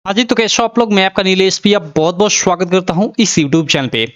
हाँ जी, तो कैसे हो आप लोग? मैं आपका नीलेश भैया बहुत-बहुत स्वागत करता हूँ इस यूट्यूब चैनल पे।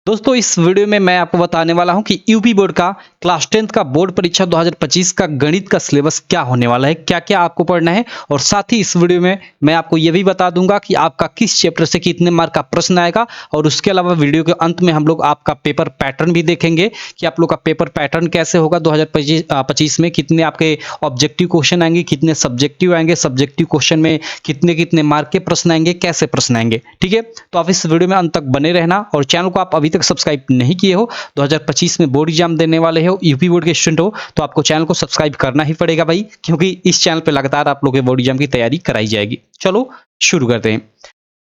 दोस्तों, इस वीडियो में मैं आपको बताने वाला हूँ कि यूपी बोर्ड का क्लास 10th का बोर्ड परीक्षा 2025 का गणित का सिलेबस क्या होने वाला है, क्या-क्या आपको पढ़ना है और साथ ही इस वीडियो में मैं आपको ये भी बता दूंगा कि आपका किस चैप्टर से कितने मार्क का प्रश्न आएगा और उसके अलावा वीडियो के अंत में हम लोग आपका पेपर पैटर्न भी देखेंगे कि आप लोग का पेपर पैटर्न कैसे होगा 2025 में, कितने आपके ऑब्जेक्टिव क्वेश्चन आएंगे, कितने सब्जेक्टिव आएंगे, सब्जेक्टिव क्वेश्चन में कितने मार्क के प्रश्न आएंगे, कैसे प्रश्न आएंगे। ठीक है, तो आप इस वीडियो में अंत तक बने रहना और चैनल को आप अभी तक सब्सक्राइब नहीं किए हो, 2025 में बोर्ड एग्जाम देने वाले हो, यूपी बोर्ड के स्टूडेंट हो, तो आपको चैनल को सब्सक्राइब करना ही पड़ेगा भाई, क्योंकि इस चैनल पे लगातार आप लोगों के बोर्ड एग्जाम की तैयारी कराई जाएगी। चलो शुरू करते हैं।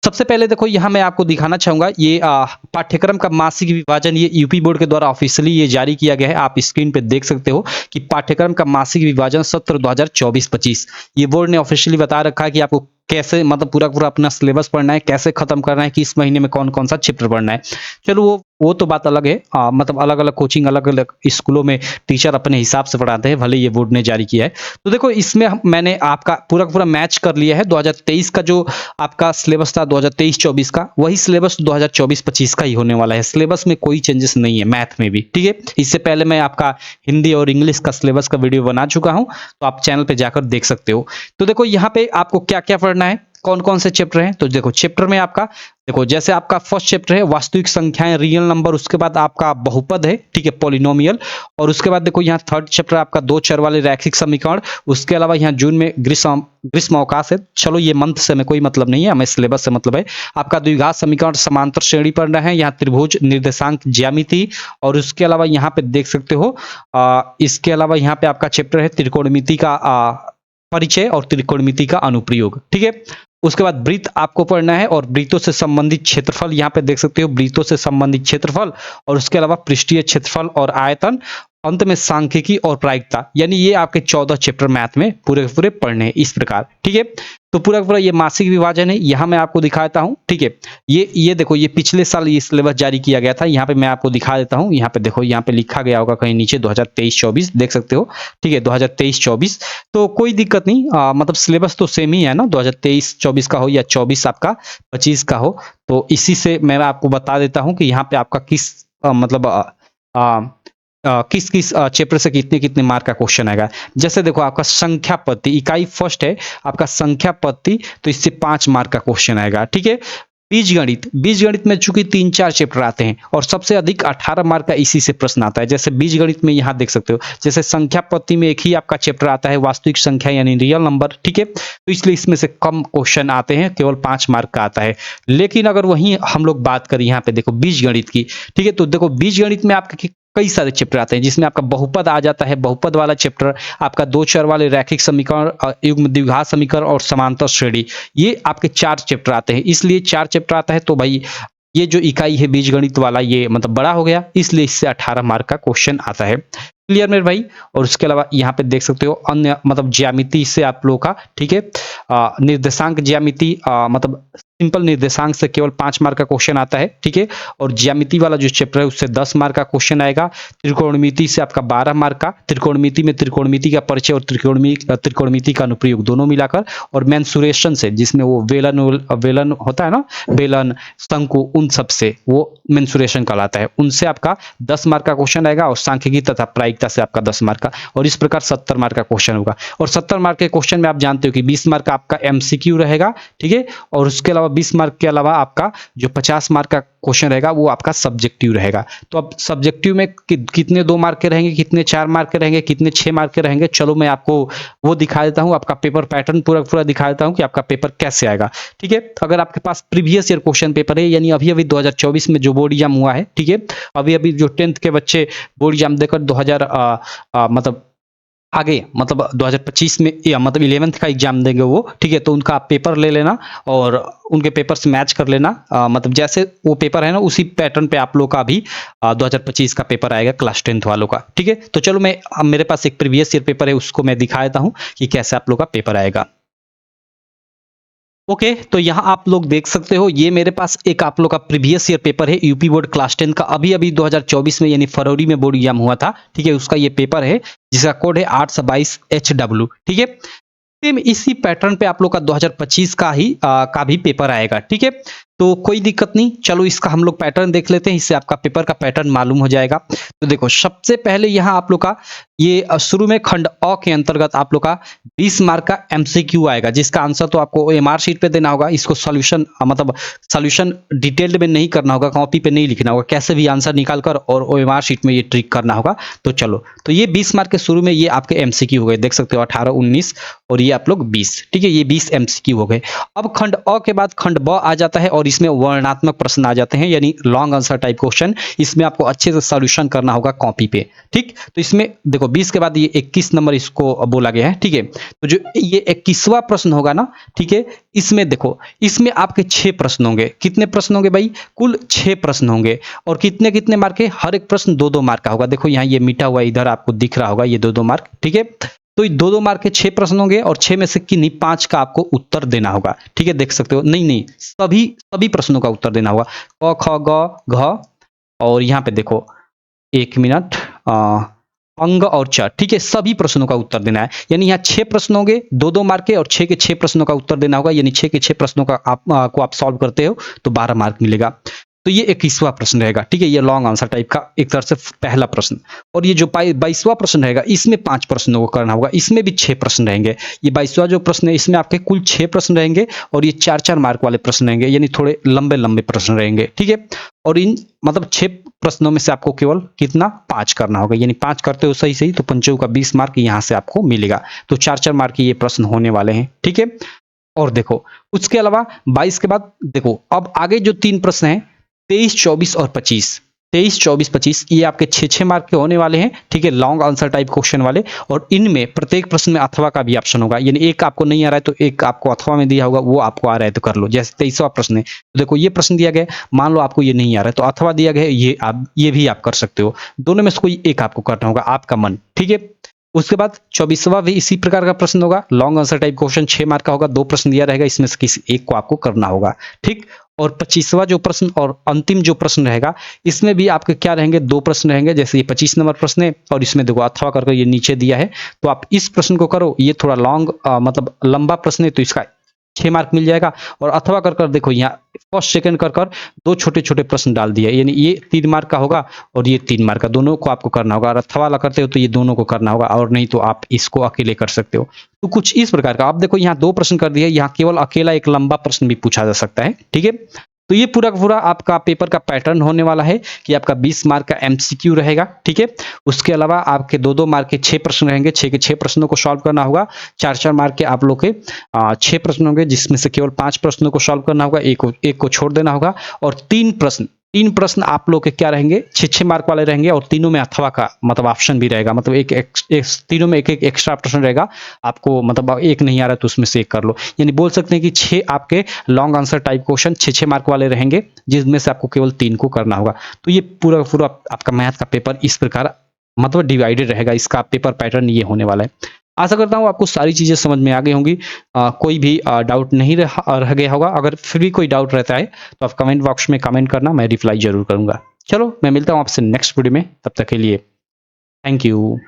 सबसे पहले देखो, यहाँ मैं आपको दिखाना चाहूंगा ये पाठ्यक्रम का मासिक विभाजन ये यूपी बोर्ड के द्वारा ऑफिशियली ये जारी किया गया है। आप स्क्रीन पे देख सकते हो कि पाठ्यक्रम का मासिक विभाजन सत्र 2024-25 ये बोर्ड ने ऑफिशियली बता रखा है कि आपको कैसे मतलब पूरा अपना सिलेबस पढ़ना है, कैसे खत्म करना है, कि इस महीने में कौन कौन सा चैप्टर पढ़ना है। चलो वो तो बात अलग है। मतलब अलग अलग कोचिंग अलग अलग स्कूलों में टीचर अपने हिसाब से पढ़ाते हैं, भले ये बोर्ड ने जारी किया है। तो देखो, इसमें मैंने आपका पूरा मैच कर लिया है। 2023 का जो आपका सिलेबस था 2023-24 का, वही सिलेबस 2024-25 का ही होने वाला है। सिलेबस में कोई चेंजेस नहीं है, मैथ में भी। ठीक है, इससे पहले मैं आपका हिंदी और इंग्लिश का सिलेबस का वीडियो बना चुका हूं, तो आप चैनल पे जाकर देख सकते हो। तो देखो, यहाँ पे आपको क्या क्या पढ़ना है, कौन कौन से चैप्टर हैं। तो देखो, चैप्टर में आपका देखो, जैसे आपका फर्स्ट चैप्टर है वास्तविक संख्याएं, रियल नंबर, उसके बाद आपका बहुपद है, ठीक है, पॉलिनोमियल, और उसके बाद देखो यहाँ थर्ड चैप्टर आपका दो चर वाले रैखिक समीकरण। उसके अलावा यहाँ जून में ग्रीष्म अवकाश है। चलो, ये मंथ से हमें कोई मतलब नहीं है, हमें सिलेबस से मतलब है। आपका द्विघात समीकरण, समांतर श्रेणी पढ़ना है, यहाँ त्रिभुज, निर्देशांक, ज्यामिति, और उसके अलावा यहाँ पे देख सकते हो इसके अलावा यहाँ पे आपका चैप्टर है त्रिकोणमिति का परिचय और त्रिकोणमिति का अनुप्रयोग। ठीक है, उसके बाद वृत्त आपको पढ़ना है और वृत्तों से संबंधित क्षेत्रफल, यहाँ पे देख सकते हो वृत्तों से संबंधित क्षेत्रफल, और उसके अलावा पृष्ठीय क्षेत्रफल और आयतन, अंत में सांख्यिकी और प्रायिकता। यानी ये आपके 14 चैप्टर मैथ में पूरे पढ़ने हैं इस प्रकार। ठीक है, तो पूरा ये मासिक विभाजन है। यहाँ मैं आपको दिखा देता हूँ। ठीक है, ये देखो, ये पिछले साल ये सिलेबस जारी किया गया था। यहाँ पे मैं आपको दिखा देता हूँ। यहाँ पे देखो, यहाँ पे लिखा गया होगा कहीं नीचे 2023-24 देख सकते हो। ठीक है, 2023-24 तो कोई दिक्कत नहीं, मतलब सिलेबस तो सेम ही है ना, 2023-24 का हो या 24 आपका 25 का हो। तो इसी से मैं आपको बता देता हूँ कि यहाँ पे आपका किस मतलब किस किस चैप्टर से कितने कितने मार्क का क्वेश्चन आएगा। जैसे देखो, आपका संख्या पद्धति इकाई फर्स्ट है आपका संख्या पद्धति, तो इससे 5 मार्क का क्वेश्चन आएगा। ठीक है, बीजगणित में चूंकि 3-4 चैप्टर आते हैं और सबसे अधिक 18 मार्क का इसी से प्रश्न आता है। जैसे बीजगणित में यहाँ देख सकते हो, जैसे संख्या पद्धति में एक ही आपका चैप्टर आता है वास्तविक संख्या यानी रियल नंबर। ठीक है, तो इसलिए इसमें से कम क्वेश्चन आते हैं, केवल 5 मार्क का आता है। लेकिन अगर वहीं हम लोग बात करें यहाँ पे देखो बीजगणित की, ठीक है, तो देखो बीजगणित में आपके कई सारे चैप्टर आते हैं, जिसमें आपका बहुपद आ जाता है। बहुपद वाला चैप्टर, आपका दो चर वाले रैखिक समीकरण, युग्म द्विघात समीकरण और समांतर श्रेणी, ये आपके 4 चैप्टर आते हैं। इसलिए 4 चैप्टर आता है तो भाई ये जो इकाई है बीजगणित वाला, ये मतलब बड़ा हो गया, इसलिए इससे 18 मार्क का क्वेश्चन आता है। क्लियर मेरे भाई। और उसके अलावा यहाँ पे देख सकते हो अन्य मतलब ज्यामिति से आप लोगों का, ठीक है, निर्देशांक ज्यामिति, मतलब सिंपल निर्देशांक से केवल 5 मार्क का क्वेश्चन आता है। ठीक है, और ज्यामिति वाला जो चैप्टर है उससे 10 मार्क का क्वेश्चन आएगा। त्रिकोणमिति से आपका 12 मार्क का, त्रिकोणमिति में त्रिकोणमिति का परिचय और त्रिकोणमिति का अनुप्रयोग दोनों मिलाकर, और मेंसुरेशन से जिसमें वो वेलन होता है ना, बेलन, शंकु, उन सब से वो मेंसुरेशन कहलाता है, उनसे आपका 10 मार्क का क्वेश्चन आएगा। और सांख्यिकी तथा प्रायिकता से आपका 10 मार्क का, और इस प्रकार 70 मार्क का क्वेश्चन होगा। और 70 मार्क के क्वेश्चन में आप जानते हो कि 20 मार्क का आपका एमसीक्यू रहेगा। ठीक है, और उसके अलावा 20 मार्क के अलावा आपका जो 50 मार्क का क्वेश्चन रहेगा वो आपका सब्जेक्टिव रहेगा। तो अब सब्जेक्टिव में कितने 2 मार्क के रहेंगे, कितने 4 मार्क के रहेंगे, कितने 6 मार्क के रहेंगे, चलो मैं आपको वो दिखा देता हूं। आपका पेपर पैटर्न पूरा दिखा देता हूं कि आपका पेपर कैसे आएगा। ठीक है, अगर आपके पास प्रीवियस ईयर क्वेश्चन पेपर है, यानी अभी 2024 में जो बोर्ड एग्जाम हुआ है, ठीक है, अभी जो 10th के बच्चे बोर्ड एग्जाम देकर 2000 मतलब आगे मतलब 2025 में या मतलब 11th का एग्जाम देंगे वो, ठीक है, तो उनका आप पेपर ले लेना और उनके पेपर से मैच कर लेना। मतलब जैसे वो पेपर है ना, उसी पैटर्न पे आप लोग का भी 2025 का पेपर आएगा क्लास 10th वालों का। ठीक है, तो चलो मैं मेरे पास एक प्रीवियस ईयर पेपर है, उसको मैं दिखा देता हूँ कि कैसे आप लोग का पेपर आएगा। ओके, तो यहाँ आप लोग देख सकते हो, ये मेरे पास एक आप लोग का प्रीवियस ईयर पेपर है यूपी बोर्ड क्लास 10 का, अभी 2024 में यानी फरवरी में बोर्ड एग्जाम हुआ था। ठीक है, उसका ये पेपर है जिसका कोड है 822HW। ठीक है, सेम इसी पैटर्न पे आप लोग का 2025 का भी पेपर आएगा। ठीक है, तो कोई दिक्कत नहीं, चलो इसका हम लोग पैटर्न देख लेते हैं, इससे आपका पेपर का पैटर्न मालूम हो जाएगा। तो देखो सबसे पहले यहाँ आप लोग का ये शुरू में खंड अ के अंतर्गत आप लोग का 20 मार्क का एमसीक्यू आएगा, जिसका आंसर तो आपको एमआर शीट पे देना होगा। इसको सॉल्यूशन मतलब सॉल्यूशन डिटेल्ड में नहीं करना होगा, कॉपी पे नहीं लिखना होगा, कैसे भी आंसर निकाल कर और ओएमआर शीट में ये ट्रिक करना होगा। तो चलो, तो ये 20 मार्क के शुरू में ये आपके एमसीक्यू हो गए, देख सकते हो 18, 19 और ये आप लोग 20। ठीक है, ये 20 एमसीक्यू हो गए। अब खंड अ के बाद खंड ब आ जाता है और इसमें वर्णनात्मक प्रश्न आ जाते हैं, यानी लॉन्ग आंसर टाइप क्वेश्चन। इसमें आपको अच्छे से सॉल्यूशन करना होगा कॉपी पे। ठीक, तो इसमें देखो 20 के बाद ये 21 नंबर इसको बोला गया है। ठीक है, तो जो ये 21वां प्रश्न होगा ना, ठीक है, इसमें देखो इसमें आपके 6 प्रश्न होंगे। कितने प्रश्न होंगे भाई? कुल 6 प्रश्न होंगे। और कितने कितने मार्क के? हर एक प्रश्न 2-2 मार्क का होगा। देखो यहाँ ये मिटा हुआ इधर आपको दिख रहा होगा, ये 2-2 मार्क। ठीक है, तो 2-2 मार्क के 6 प्रश्न होंगे और 6 में से किन्हीं 5 का आपको उत्तर देना होगा। ठीक है, देख सकते हो, नहीं सभी प्रश्नों का उत्तर देना होगा। क ख ग घ और यहाँ पे देखो 1 मिनट अंग और च। ठीक है, सभी प्रश्नों का उत्तर देना है। यानी यहाँ 6 प्रश्न होंगे 2-2 मार्क के और 6 के 6 प्रश्नों का उत्तर देना होगा। यानी 6 के 6 प्रश्नों का आप सॉल्व करते हो तो 12 मार्क मिलेगा। तो ये 21वां प्रश्न रहेगा। ठीक है, ये लॉन्ग आंसर टाइप का एक तरह से पहला प्रश्न। और ये जो 22वां प्रश्न रहेगा, इसमें 5 प्रश्नों को करना होगा। इसमें भी 6 प्रश्न रहेंगे। ये 22वां जो प्रश्न है, इसमें आपके कुल 6 प्रश्न रहेंगे और ये 4-4 मार्क वाले प्रश्न रहेंगे, यानी थोड़े लंबे लंबे प्रश्न रहेंगे। ठीक है, और इन मतलब 6 प्रश्नों में से आपको केवल कितना? 5 करना होगा। यानी 5 करते हो सही सही तो 5 का 20 मार्क यहाँ से आपको मिलेगा। तो 4-4 मार्क के ये प्रश्न होने वाले हैं। ठीक है, और देखो उसके अलावा 22 के बाद देखो अब आगे जो 3 प्रश्न हैं 23, 24 और 25, 23, 24, 25 ये आपके 6-6 मार्क के होने वाले हैं। ठीक है, लॉन्ग आंसर टाइप क्वेश्चन वाले। और इनमें प्रत्येक प्रश्न में अथवा का भी ऑप्शन होगा, यानी एक आपको नहीं आ रहा है तो एक आपको अथवा में दिया होगा, वो आपको आ रहा है तो कर लो। जैसे 23वां प्रश्न है, तो देखो ये प्रश्न दिया गया, मान लो आपको ये नहीं आ रहा है तो अथवा दिया गया है, ये भी आप कर सकते हो। दोनों में से कोई एक आपको करना होगा, आपका मन। ठीक है, उसके बाद 24वां भी इसी प्रकार का प्रश्न होगा, long answer type question, 6 mark का होगा, 2 प्रश्न दिया रहेगा, इसमें से किसी एक को आपको करना होगा। ठीक, और 25वां जो प्रश्न और अंतिम जो प्रश्न रहेगा, इसमें भी आपके क्या रहेंगे? 2 प्रश्न रहेंगे। जैसे ये 25 नंबर प्रश्न है और इसमें देखो अथवा करके ये नीचे दिया है, तो आप इस प्रश्न को करो। ये थोड़ा लॉन्ग मतलब लंबा प्रश्न है तो इसका 6 मार्क मिल जाएगा। और अथवा कर देखो यहाँ फर्स्ट सेकंड कर 2 छोटे छोटे प्रश्न डाल दिया, यानी ये 3 मार्क का होगा और ये 3 मार्क का, दोनों को आपको करना होगा। और अथवा वाला करते हो तो ये दोनों को करना होगा, और नहीं तो आप इसको अकेले कर सकते हो। तो कुछ इस प्रकार का आप देखो यहाँ 2 प्रश्न कर दिए, यहाँ केवल अकेला एक लंबा प्रश्न भी पूछा जा सकता है। ठीक है, तो ये पूरा का पूरा आपका पेपर का पैटर्न होने वाला है कि आपका 20 मार्क का एमसीक्यू रहेगा। ठीक है, उसके अलावा आपके 2-2 मार्क के 6 प्रश्न रहेंगे, 6 के 6 प्रश्नों को सॉल्व करना होगा। 4-4 मार्क के आप लोग के 6 प्रश्न होंगे, जिसमें से केवल 5 प्रश्नों को सॉल्व करना होगा, एक को छोड़ देना होगा। और 3 प्रश्न आप लोग के क्या रहेंगे? 6-6 मार्क वाले रहेंगे और तीनों में अथवा का मतलब ऑप्शन भी रहेगा, मतलब तीनों में एक एक्स्ट्रा प्रश्न रहेगा। आपको मतलब एक नहीं आ रहा तो उसमें से एक कर लो। यानी बोल सकते हैं कि 6 आपके long answer type question 6-6 mark वाले रहेंगे, जिसमें से आपको केवल 3 को करना होगा। तो ये पूरा आपका मैथ का पेपर इस प्रकार मतलब डिवाइडेड रहेगा। इसका पेपर पैटर्न ये होने वाला है। आशा करता हूँ आपको सारी चीज़ें समझ में आ गई होंगी। कोई भी डाउट नहीं रह गया होगा। अगर फिर भी कोई डाउट रहता है तो आप कमेंट बॉक्स में कमेंट करना, मैं रिप्लाई जरूर करूंगा। चलो, मैं मिलता हूँ आपसे नेक्स्ट वीडियो में, तब तक के लिए थैंक यू।